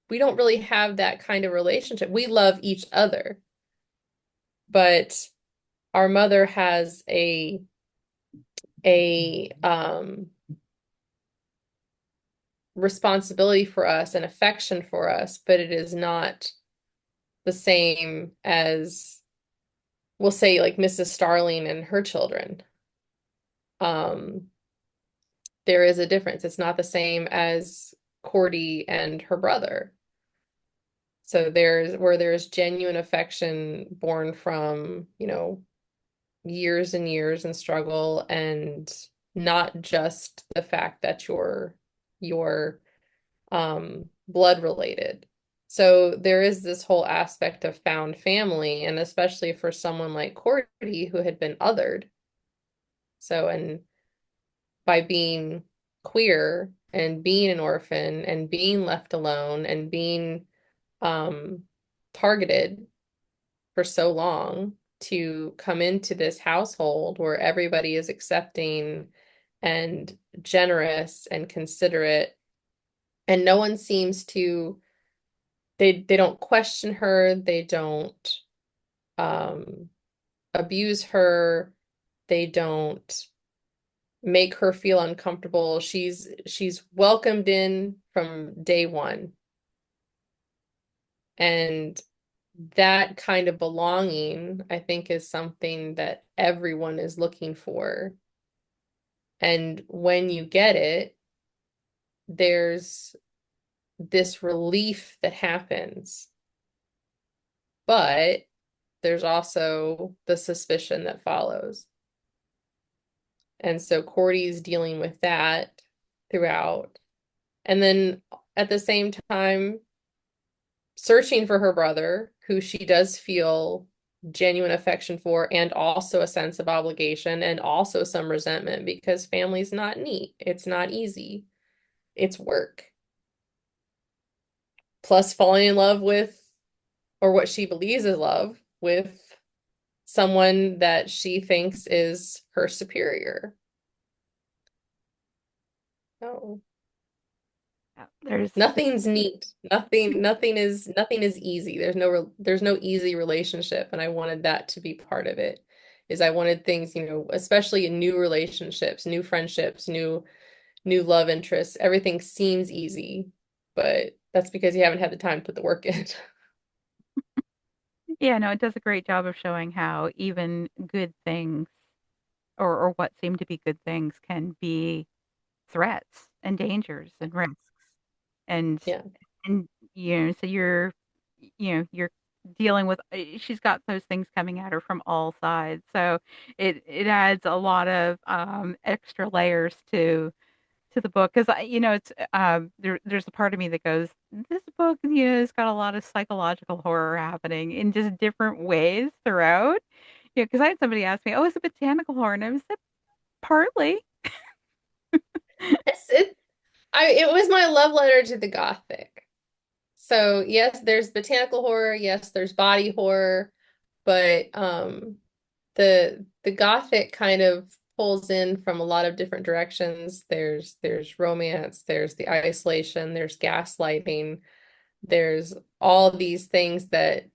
we don't really have that kind of relationship. We love each other, but our mother has a responsibility for us and affection for us, but it is not the same as, we'll say, like Mrs. Starling and her children. Um, there is a difference. It's not the same as Cordy and her brother. So there's genuine affection born from, years and years and struggle, and not just the fact that you're blood related. So there is this whole aspect of found family, and especially for someone like Cordy who had been othered. So, and by being queer and being an orphan and being left alone and being um, targeted for so long, to come into this household where everybody is accepting and generous and considerate, and no one seems to, they don't question her, they don't um, abuse her, they don't make her feel uncomfortable. She's welcomed in from day one. And that kind of belonging, I think, is something that everyone is looking for. And when you get it, there's this relief that happens. But there's also the suspicion that follows. And so Cordy's dealing with that throughout. And then at the same time, searching for her brother, who she does feel genuine affection for, and also a sense of obligation, and also some resentment, because family's not neat. It's not easy. It's work. Plus falling in love with, or what she believes is love, with someone that she thinks is her superior. Oh. There's Nothing's neat. Nothing is easy. There's no easy relationship, and I wanted that to be part of it. Is I wanted things, especially in new relationships, new friendships, new love interests. Everything seems easy, but that's because you haven't had the time to put the work in. Yeah, no, it does a great job of showing how even good things or what seem to be good things can be threats and dangers and risks. And Yeah. and so you're dealing with she's got those things coming at her from all sides. So it adds a lot of extra layers to the book because it's there's a part of me that goes, this book has got a lot of psychological horror happening in just different ways throughout. Because I had somebody ask me, oh, is it botanical horror? And I was like, partly. It's it it was my love letter to the Gothic. So yes, there's botanical horror, yes, there's body horror, but the Gothic kind of pulls in from a lot of different directions. There's romance, there's the isolation, there's gaslighting, there's all these things that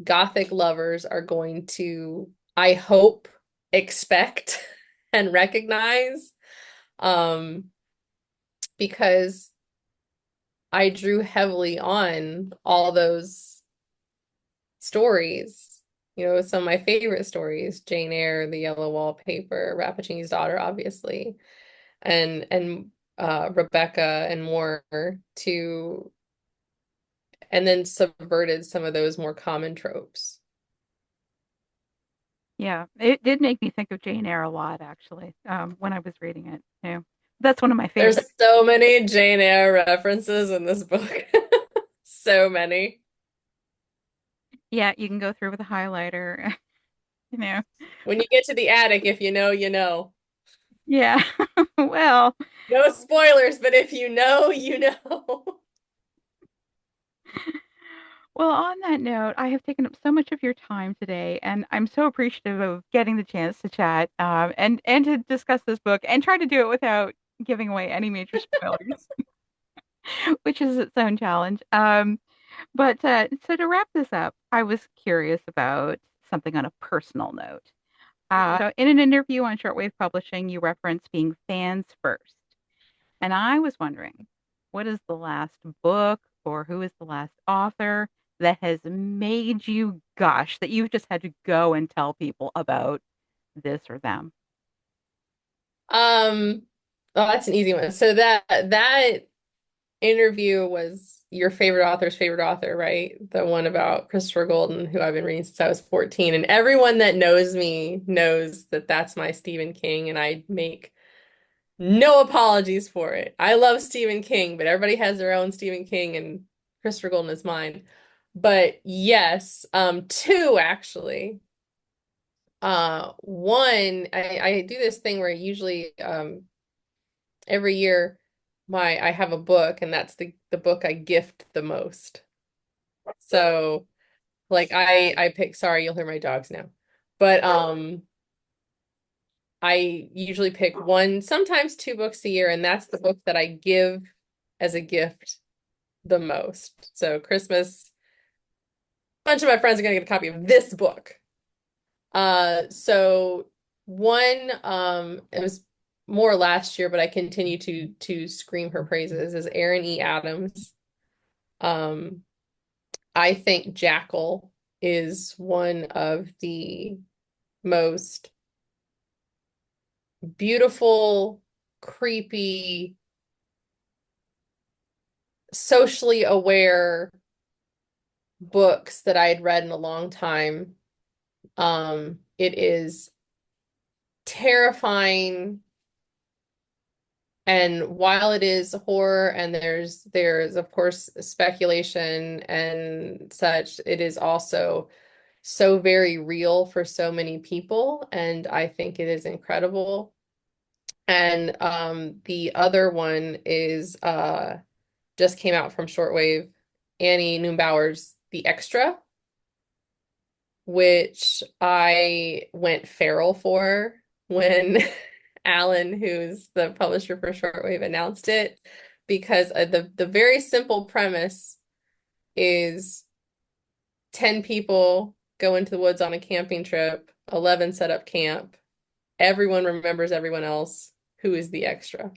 Gothic lovers are going to, I hope, expect and recognize. Um, because I drew heavily on all those stories. Some of my favorite stories, Jane Eyre, The Yellow Wallpaper, Rappaccini's Daughter, obviously, and Rebecca and more, to and then subverted some of those more common tropes. Yeah, it did make me think of Jane Eyre a lot, actually, when I was reading it. Yeah, that's one of my There's favorites. so many Jane Eyre references in this book. So many. Yeah, you can go through with a highlighter, you know. When you get to the attic, if you know, you know. Yeah, well, No spoilers, but if you know, you know. well, on that note, I have taken up so much of your time today, and I'm so appreciative of getting the chance to chat, and to discuss this book and try to do it without giving away any major spoilers, which is its own challenge. But so to wrap this up, I was curious about something on a personal note. So in an interview on Shortwave Publishing, you referenced being fans first. And I was wondering, what is the last book or who is the last author that has made you gush that you've just had to go and tell people about this or them? Um, oh, that's an easy one. So that interview was your favorite author's favorite author, right? The one about Christopher Golden, who I've been reading since I was 14. And everyone that knows me knows that that's my Stephen King, and I make no apologies for it. I love Stephen King, but everybody has their own Stephen King, and Christopher Golden is mine. But yes, two actually. One, I do this thing where usually every year I have a book, and that's the book I gift the most. So like I pick, sorry, you'll hear my dogs now. But I usually pick one, sometimes two books a year, and that's the book that I give as a gift the most. So Christmas, a bunch of my friends are gonna get a copy of this book. So one, it was more last year, but I continue to scream her praises, is Erin E. Adams. Um, I think Jackal is one of the most beautiful, creepy, socially aware books that I had read in a long time. It is terrifying, and while it is horror and there's of course speculation and such, it is also so very real for so many people, and I think it is incredible. And the other one is just came out from Shortwave, Annie Neumbauer's The Extra, which I went feral for when Alan, who's the publisher for Shortwave, announced it, because the very simple premise is 10 people go into the woods on a camping trip, 11 set up camp, everyone remembers everyone else, who is the extra.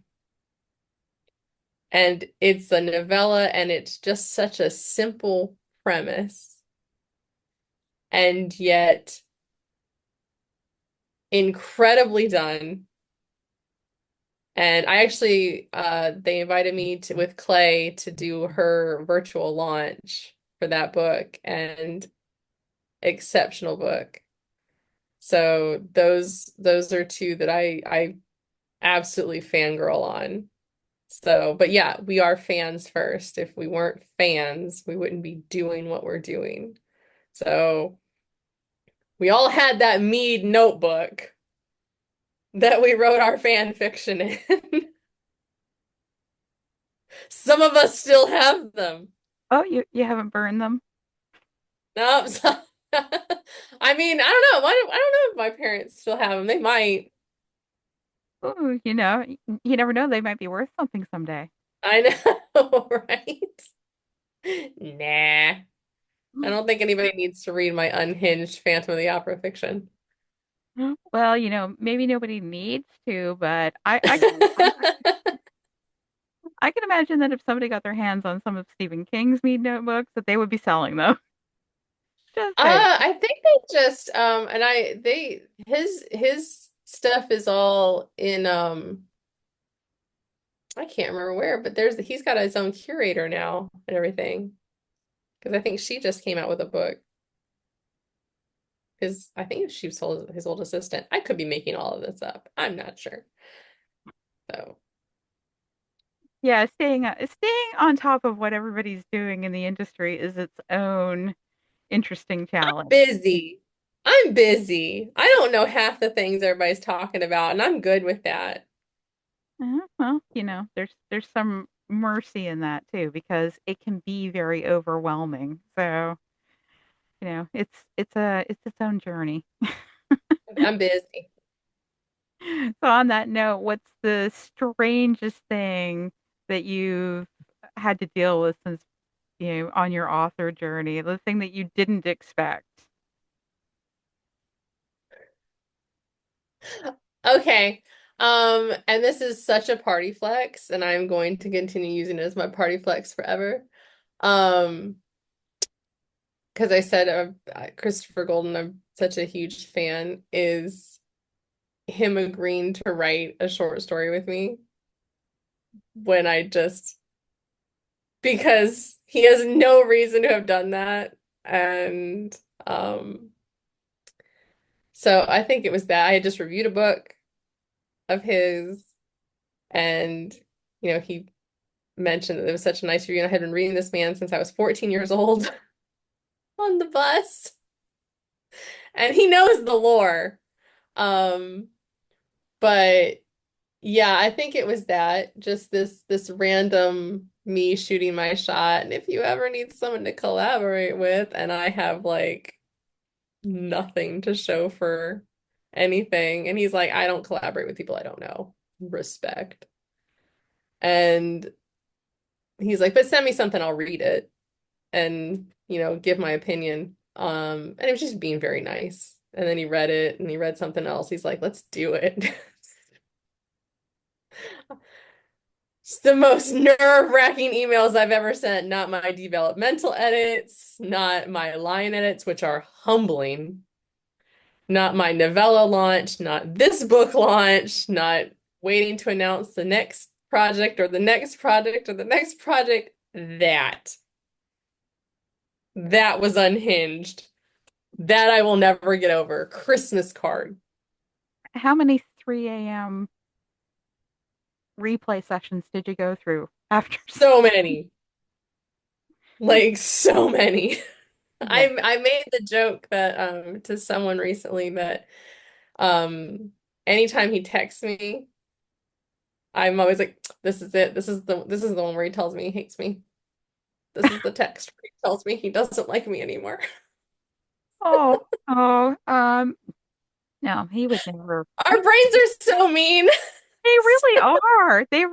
And it's a novella, and it's just such a simple premise, and yet incredibly done. And I actually, they invited me to with Clay to do her virtual launch for that book, and exceptional book. So those are two that I absolutely fangirl on. So, but yeah, we are fans first. If we weren't fans, we wouldn't be doing what we're doing. So we all had that Mead notebook that we wrote our fan fiction in. Some of us still have them. Oh, you haven't burned them? Nope. I mean, I don't know. I don't know if my parents still have them. They might. Oh, you never know. They might be worth something someday. I know, right? Nah. I don't think anybody needs to read my unhinged Phantom of the Opera fiction. Well, maybe nobody needs to, but I can imagine that if somebody got their hands on some of Stephen King's Mead notebooks, that they would be selling them. Just saying. I think they just and his stuff is all in I can't remember where, but he's got his own curator now and everything. because I think she just came out with a book. I think she was his old assistant. I could be making all of this up. I'm not sure. So Yeah, staying on top of what everybody's doing in the industry is its own interesting challenge. busy. I'm busy. I don't know half the things everybody's talking about, and I'm good with that. Well, there's some mercy in that too, because it can be very overwhelming. So, it's its own journey. I'm busy. So on that note, what's the strangest thing that you've had to deal with since, on your author journey? The thing that you didn't expect? Okay. And this is such a party flex, and I'm going to continue using it as my party flex forever. Um, because I said Christopher Golden, I'm such a huge fan, is him agreeing to write a short story with me when I just because he has no reason to have done that. And so I think it was that I had just reviewed a book of his, and he mentioned that it was such a nice review. And I had been reading this man since I was 14 years old on the bus, and he knows the lore. Um, but yeah, I think it was that just this random me shooting my shot. And if you ever need someone to collaborate with, and I have like nothing to show for anything, and he's like, I don't collaborate with people I don't know. Respect. And he's like, but send me something, I'll read it and give my opinion. And it was just being very nice. And then he read it and he read something else. He's like, let's do it. It's the most nerve-wracking emails I've ever sent. Not my developmental edits, not my line edits, which are humbling, not my novella launch, not this book launch, not waiting to announce the next project or the next project or the next project. That was unhinged. That I will never get over. Christmas card. How many 3 a.m. replay sessions did you go through after? So many. Like so many. Yeah. I made the joke that to someone recently that anytime he texts me, I'm always like, this is it. This is the one where he tells me he hates me. This is the text where he tells me he doesn't like me anymore. Oh, no, he would never. Our brains are so mean. They really are. They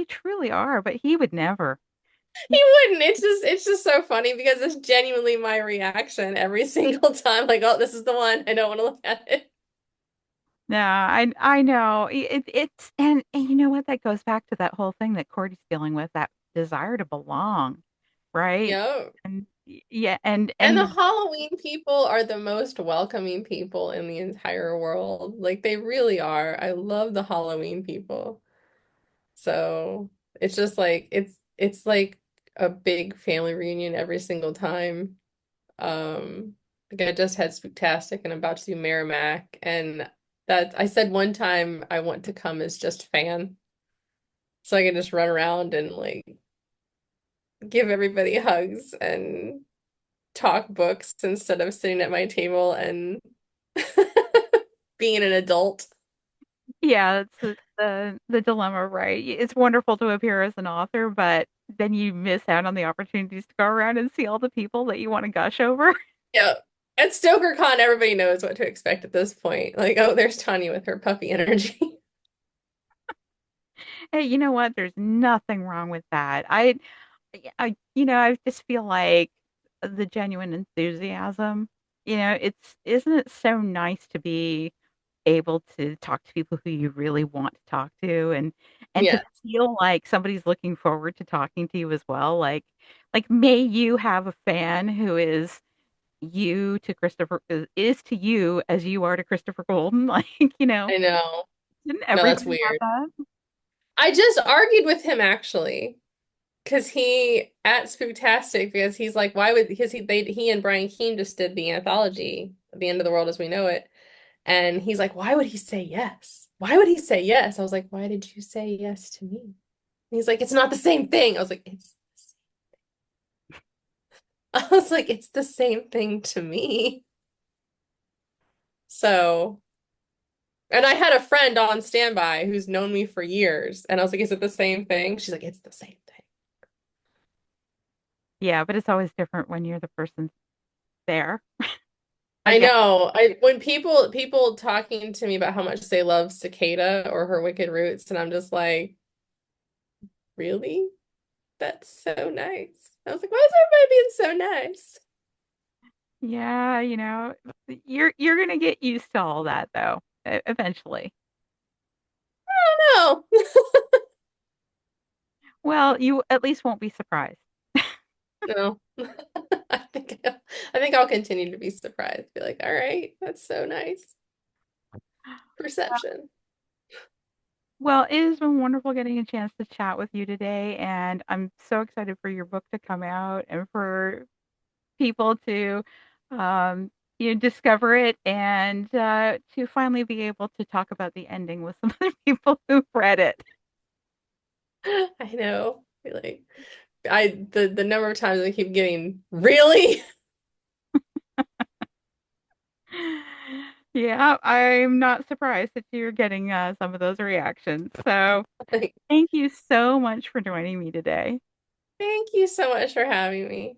truly are, but he would never. He wouldn't. It's just so funny because it's genuinely my reaction every single time. Like, oh, this is the one. I don't want to look at it. No, I know. It's and you know what? That goes back to that whole thing that Cordy's dealing with, that desire to belong, right? Yep. And yeah, and And and the the Halloween people are the most welcoming people in the entire world. Like they really are. I love the Halloween people. So it's just like it's like a big family reunion every single time. Like I just had Spooktastic and I'm about to do Merrimack, and that I said one time I want to come as just fan. So I can just run around and like give everybody hugs and talk books instead of sitting at my table and being an adult. yeah, that's the dilemma, right? It's wonderful to appear as an author, but then you miss out on the opportunities to go around and see all the people that you want to gush over. Yeah. At StokerCon, everybody knows what to expect at this point. Like, oh, there's Tanya with her puppy energy. Hey, you know what? There's nothing wrong with that. I just feel like the genuine enthusiasm, isn't it so nice to be able to talk to people who you really want to talk to, and to Yeah, feel like somebody's looking forward to talking to you as well. Like may you have a fan who is you to Christopher is to you as you are to Christopher Golden. Like, I know. didn't No, that's everybody have weird. that? I just argued with him actually. because he at Spooktastic, because he's like, why would, because he and Brian Keene just did the anthology, The End of the World as We Know It. And he's like, why would he say yes? Why would he say yes? I was like, why did you say yes to me? And he's like, it's not the same thing. I was like, I was like, it's the same thing to me. So, and I had a friend on standby who's known me for years, and I was like, is it the same thing? She's like, it's the same thing. Yeah, but it's always different when you're the person there. I Again, know. I when people talking to me about how much they love Cicada or her Wicked Roots, and I'm just like, really? That's so nice. I was like, why is everybody being so nice? yeah, you're gonna get used to all that though, eventually. No. Well, you at least won't be surprised. No. I think I'll continue to be surprised. Be like, all right, that's so nice. Perception. Well, it has been wonderful getting a chance to chat with you today, and I'm so excited for your book to come out and for people to, um, discover it and to finally be able to talk about the ending with some other people who've read it. I know. Like the number of times I keep getting, really? Yeah, I'm not surprised that you're getting some of those reactions. So, Like, thank you so much for joining me today. thank you so much for having me.